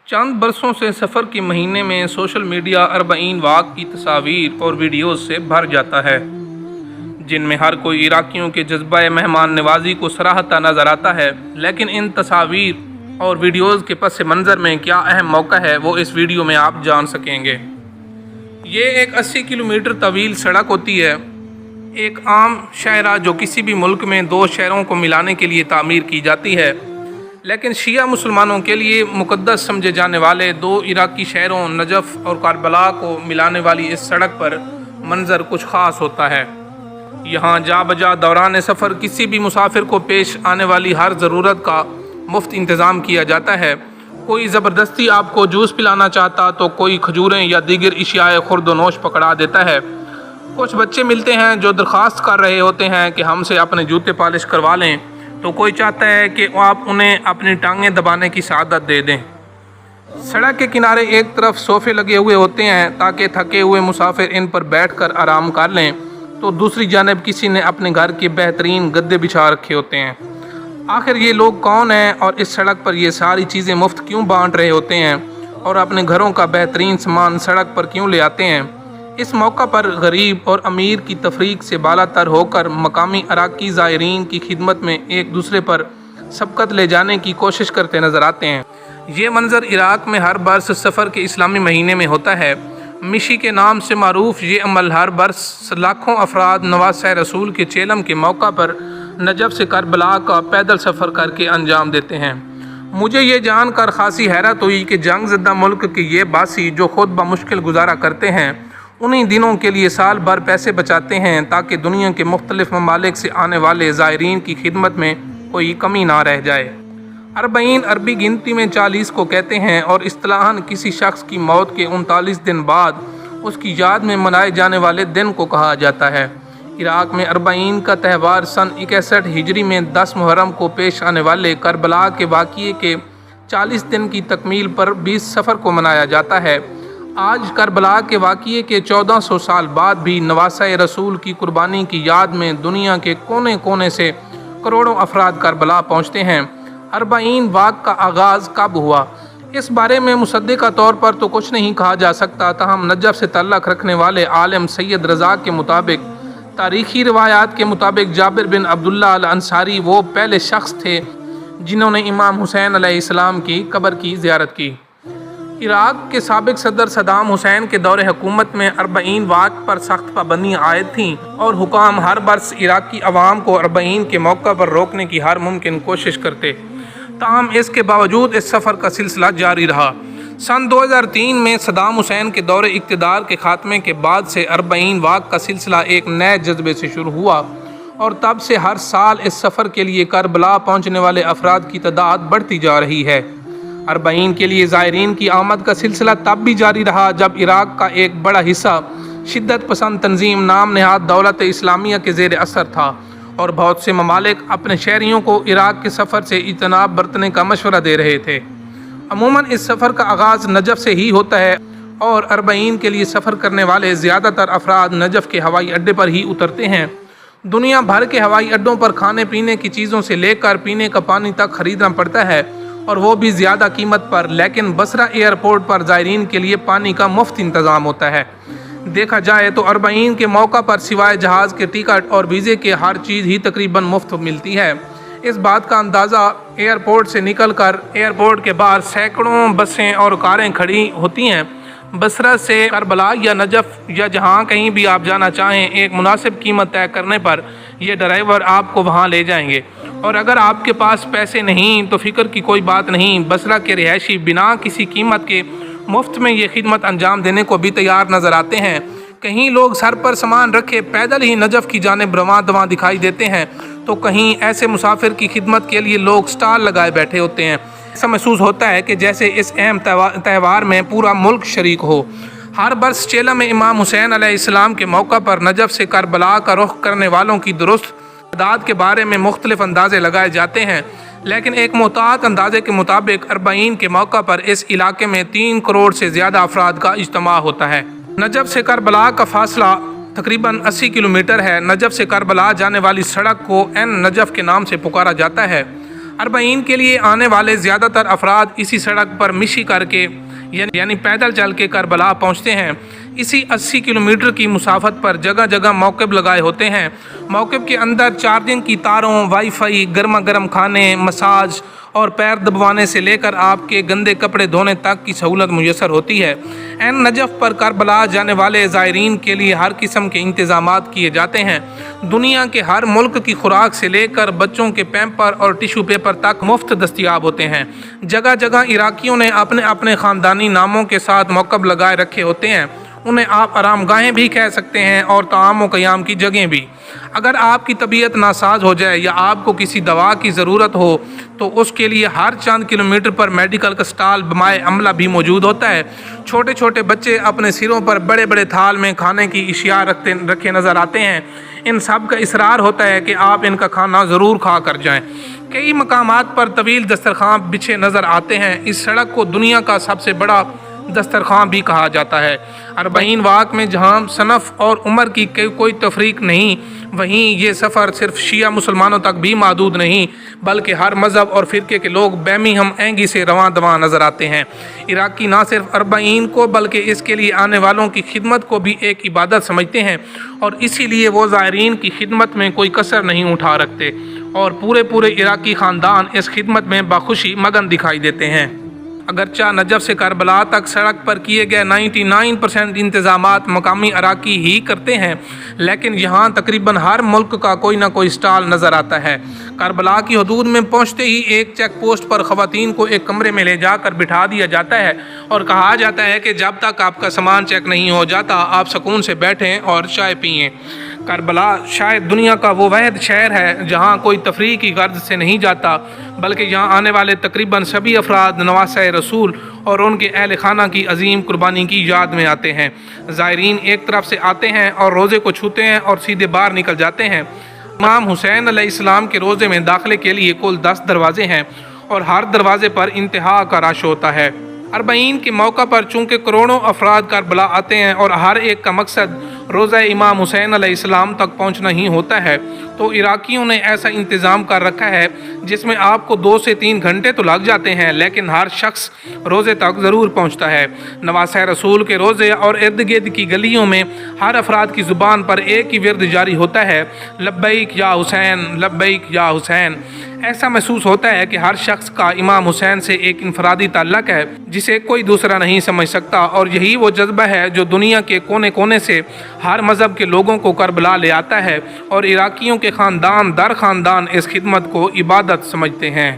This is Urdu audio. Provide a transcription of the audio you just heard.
چند برسوں سے سفر کے مہینے میں سوشل میڈیا اربعین واق کی تصاویر اور ویڈیوز سے بھر جاتا ہے، جن میں ہر کوئی عراقیوں کے جذبہ مہمان نوازی کو سراہتا نظر آتا ہے۔ لیکن ان تصاویر اور ویڈیوز کے پس منظر میں کیا اہم موقع ہے، وہ اس ویڈیو میں آپ جان سکیں گے۔ یہ ایک 80 کلومیٹر طویل سڑک ہوتی ہے، ایک عام شاہراہ جو کسی بھی ملک میں دو شہروں کو ملانے کے لیے تعمیر کی جاتی ہے، لیکن شیعہ مسلمانوں کے لیے مقدس سمجھے جانے والے دو عراقی شہروں نجف اور کربلا کو ملانے والی اس سڑک پر منظر کچھ خاص ہوتا ہے۔ یہاں جا بجا دوران سفر کسی بھی مسافر کو پیش آنے والی ہر ضرورت کا مفت انتظام کیا جاتا ہے۔ کوئی زبردستی آپ کو جوس پلانا چاہتا تو کوئی کھجوریں یا دیگر اشیاء خورد و نوش پکڑا دیتا ہے۔ کچھ بچے ملتے ہیں جو درخواست کر رہے ہوتے ہیں کہ ہم سے اپنے جوتے پالش کروا لیں، تو کوئی چاہتا ہے کہ آپ انہیں اپنی ٹانگیں دبانے کی سعادت دے دیں۔ سڑک کے کنارے ایک طرف صوفے لگے ہوئے ہوتے ہیں تاکہ تھکے ہوئے مسافر ان پر بیٹھ کر آرام کر لیں، تو دوسری جانب کسی نے اپنے گھر کے بہترین گدے بچھا رکھے ہوتے ہیں۔ آخر یہ لوگ کون ہیں اور اس سڑک پر یہ ساری چیزیں مفت کیوں بانٹ رہے ہوتے ہیں اور اپنے گھروں کا بہترین سامان سڑک پر کیوں لے آتے ہیں؟ اس موقع پر غریب اور امیر کی تفریق سے بالا تر ہو کر مقامی عراقی زائرین کی خدمت میں ایک دوسرے پر سبقت لے جانے کی کوشش کرتے نظر آتے ہیں۔ یہ منظر عراق میں ہر برس سفر کے اسلامی مہینے میں ہوتا ہے۔ مشی کے نام سے معروف یہ عمل ہر برس لاکھوں افراد نواسہ رسول کے چیلم کے موقع پر نجف سے کربلا کا پیدل سفر کر کے انجام دیتے ہیں۔ مجھے یہ جان کر خاصی حیرت ہوئی کہ جنگ زدہ ملک کے یہ باسی جو خود بمشکل گزارا کرتے ہیں، انہی دنوں کے لیے سال بھر پیسے بچاتے ہیں تاکہ دنیا کے مختلف ممالک سے آنے والے زائرین کی خدمت میں کوئی کمی نہ رہ جائے۔ اربعین عربی گنتی میں 40 کو کہتے ہیں اور اصطلاحاً کسی شخص کی موت کے 39 دن بعد اس کی یاد میں منائے جانے والے دن کو کہا جاتا ہے۔ عراق میں اربعین کا تہوار سن 61 ہجری میں 10 محرم کو پیش آنے والے کربلا کے واقعے کے 40 دن کی تکمیل پر 20 صفر کو منایا جاتا ہے۔ آج کربلا کے واقعے کے 1400 سال بعد بھی نواسہ رسول کی قربانی کی یاد میں دنیا کے کونے کونے سے کروڑوں افراد کربلا پہنچتے ہیں۔ اربعین واق کا آغاز کب ہوا، اس بارے میں مصدقہ طور پر تو کچھ نہیں کہا جا سکتا، تاہم نجف سے تعلق رکھنے والے عالم سید رضا کے مطابق تاریخی روایات کے مطابق جابر بن عبداللہ الانصاری وہ پہلے شخص تھے جنہوں نے امام حسین علیہ السلام کی قبر کی زیارت کی۔ عراق کے سابق صدر صدام حسین کے دور حکومت میں اربعین واق پر سخت پابندیاں عائد تھیں اور حکام ہر برس عراقی عوام کو اربعین کے موقع پر روکنے کی ہر ممکن کوشش کرتے، تاہم اس کے باوجود اس سفر کا سلسلہ جاری رہا۔ سن 2003 میں صدام حسین کے دور اقتدار کے خاتمے کے بعد سے اربعین واق کا سلسلہ ایک نئے جذبے سے شروع ہوا اور تب سے ہر سال اس سفر کے لیے کربلا پہنچنے والے افراد کی تعداد بڑھتی جا رہی ہے۔ اربعین کے لیے زائرین کی آمد کا سلسلہ تب بھی جاری رہا جب عراق کا ایک بڑا حصہ شدت پسند تنظیم نام نہاد دولت اسلامیہ کے زیر اثر تھا اور بہت سے ممالک اپنے شہریوں کو عراق کے سفر سے اجتناب برتنے کا مشورہ دے رہے تھے۔ عموماً اس سفر کا آغاز نجف سے ہی ہوتا ہے اور اربعین کے لیے سفر کرنے والے زیادہ تر افراد نجف کے ہوائی اڈے پر ہی اترتے ہیں۔ دنیا بھر کے ہوائی اڈوں پر کھانے پینے کی چیزوں سے لے کر پینے کا پانی تک خریدنا پڑتا ہے اور وہ بھی زیادہ قیمت پر، لیکن بصرہ ایئرپورٹ پر زائرین کے لیے پانی کا مفت انتظام ہوتا ہے۔ دیکھا جائے تو اربعین کے موقع پر سوائے جہاز کے ٹکٹ اور ویزے کے ہر چیز ہی تقریباً مفت ملتی ہے۔ اس بات کا اندازہ ایئرپورٹ سے نکل کر ایئرپورٹ کے باہر سینکڑوں بسیں اور کاریں کھڑی ہوتی ہیں۔ بصرہ سے کربلا یا نجف یا جہاں کہیں بھی آپ جانا چاہیں، ایک مناسب قیمت طے کرنے پر یہ ڈرائیور آپ کو وہاں لے جائیں گے، اور اگر آپ کے پاس پیسے نہیں تو فکر کی کوئی بات نہیں، بصرہ کے رہائشی بنا کسی قیمت کے مفت میں یہ خدمت انجام دینے کو بھی تیار نظر آتے ہیں۔ کہیں لوگ سر پر سامان رکھے پیدل ہی نجف کی جانب رواں دواں دکھائی دیتے ہیں، تو کہیں ایسے مسافر کی خدمت کے لیے لوگ سٹال لگائے بیٹھے ہوتے ہیں۔ ایسا محسوس ہوتا ہے کہ جیسے اس اہم تہوار میں پورا ملک شریک ہو۔ ہر برس چیلم میں امام حسین علیہ السلام کے موقع پر نجف سے کربلا کا رخ کرنے والوں کی درست تعداد کے بارے میں مختلف اندازے لگائے جاتے ہیں، لیکن ایک محتاط اندازے کے مطابق اربعین کے موقع پر اس علاقے میں 3 کروڑ سے زیادہ افراد کا اجتماع ہوتا ہے۔ نجف سے کربلا کا فاصلہ تقریباً 80 کلومیٹر ہے۔ نجف سے کربلا جانے والی سڑک کو این نجف کے نام سے پکارا جاتا ہے۔ اربعین کے لیے آنے والے زیادہ تر افراد اسی سڑک پر مشی کر کے یعنی پیدل چل کے کربلا پہنچتے ہیں۔ اسی 80 کلومیٹر کی مسافت پر جگہ جگہ موقف لگائے ہوتے ہیں۔ موقف کے اندر چارجنگ کی تاروں، وائی فائی، گرما گرم کھانے، مساج اور پیر دبوانے سے لے کر آپ کے گندے کپڑے دھونے تک کی سہولت میسر ہوتی ہے۔ عین نجف پر کربلا جانے والے زائرین کے لیے ہر قسم کے انتظامات کیے جاتے ہیں۔ دنیا کے ہر ملک کی خوراک سے لے کر بچوں کے پیمپر اور ٹیشو پیپر تک مفت دستیاب ہوتے ہیں۔ جگہ جگہ عراقیوں نے اپنے اپنے خاندانی ناموں کے ساتھ موقف لگائے رکھے ہوتے ہیں۔ انہیں آپ آرام گاہیں بھی کہہ سکتے ہیں اور طعام و قیام کی جگہیں بھی۔ اگر آپ کی طبیعت ناساز ہو جائے یا آپ کو کسی دوا کی ضرورت ہو تو اس کے لیے ہر چند کلومیٹر پر میڈیکل کا سٹال بمائے عملہ بھی موجود ہوتا ہے۔ چھوٹے چھوٹے بچے اپنے سروں پر بڑے بڑے تھال میں کھانے کی اشیاء رکھے نظر آتے ہیں۔ ان سب کا اصرار ہوتا ہے کہ آپ ان کا کھانا ضرور کھا کر جائیں۔ کئی مقامات پر طویل دسترخوان بچھے نظر آتے ہیں۔ اس سڑک کو دنیا کا سب سے بڑا دسترخوان بھی کہا جاتا ہے۔ اربعین واق میں جہاں صنف اور عمر کی کوئی تفریق نہیں، وہیں یہ سفر صرف شیعہ مسلمانوں تک بھی محدود نہیں بلکہ ہر مذہب اور فرقے کے لوگ بہمی ہم آہنگی سے رواں دواں نظر آتے ہیں۔ عراقی نہ صرف اربعین کو بلکہ اس کے لیے آنے والوں کی خدمت کو بھی ایک عبادت سمجھتے ہیں اور اسی لیے وہ زائرین کی خدمت میں کوئی کسر نہیں اٹھا رکھتے اور پورے عراقی خاندان اس خدمت میں بخوشی مگن دکھائی دیتے ہیں۔ اگرچہ نجف سے کربلا تک سڑک پر کیے گئے 99% انتظامات مقامی عراقی ہی کرتے ہیں، لیکن یہاں تقریباً ہر ملک کا کوئی نہ کوئی سٹال نظر آتا ہے۔ کربلا کی حدود میں پہنچتے ہی ایک چیک پوسٹ پر خواتین کو ایک کمرے میں لے جا کر بٹھا دیا جاتا ہے اور کہا جاتا ہے کہ جب تک آپ کا سامان چیک نہیں ہو جاتا آپ سکون سے بیٹھیں اور چائے پئیں۔ کربلا شاید دنیا کا وہ واحد شہر ہے جہاں کوئی تفریح کی غرض سے نہیں جاتا بلکہ یہاں آنے والے تقریباً سبھی افراد نواسۂ رسول اور ان کے اہل خانہ کی عظیم قربانی کی یاد میں آتے ہیں۔ زائرین ایک طرف سے آتے ہیں اور روزے کو چھوتے ہیں اور سیدھے باہر نکل جاتے ہیں۔ امام حسین علیہ السلام کے روزے میں داخلے کے لیے کل 10 دروازے ہیں اور ہر دروازے پر انتہا کا رش ہوتا ہے۔ اربعین کے موقع پر چونکہ کروڑوں افراد کربلا آتے ہیں اور ہر ایک کا مقصد روزہ امام حسین علیہ السلام تک پہنچنا ہی ہوتا ہے، تو عراقیوں نے ایسا انتظام کر رکھا ہے جس میں آپ کو 2 سے 3 گھنٹے تو لگ جاتے ہیں لیکن ہر شخص روزے تک ضرور پہنچتا ہے۔ نواسۂ رسول کے روزے اور ارد گرد کی گلیوں میں ہر افراد کی زبان پر ایک ہی ورد جاری ہوتا ہے، لبیک یا حسین، لبیک یا حسین۔ ایسا محسوس ہوتا ہے کہ ہر شخص کا امام حسین سے ایک انفرادی تعلق ہے جسے کوئی دوسرا نہیں سمجھ سکتا، اور یہی وہ جذبہ ہے جو دنیا کے کونے کونے سے ہر مذہب کے لوگوں کو کربلا لے آتا ہے اور عراقیوں کے خاندان در خاندان اس خدمت کو عبادت سمجھتے ہیں۔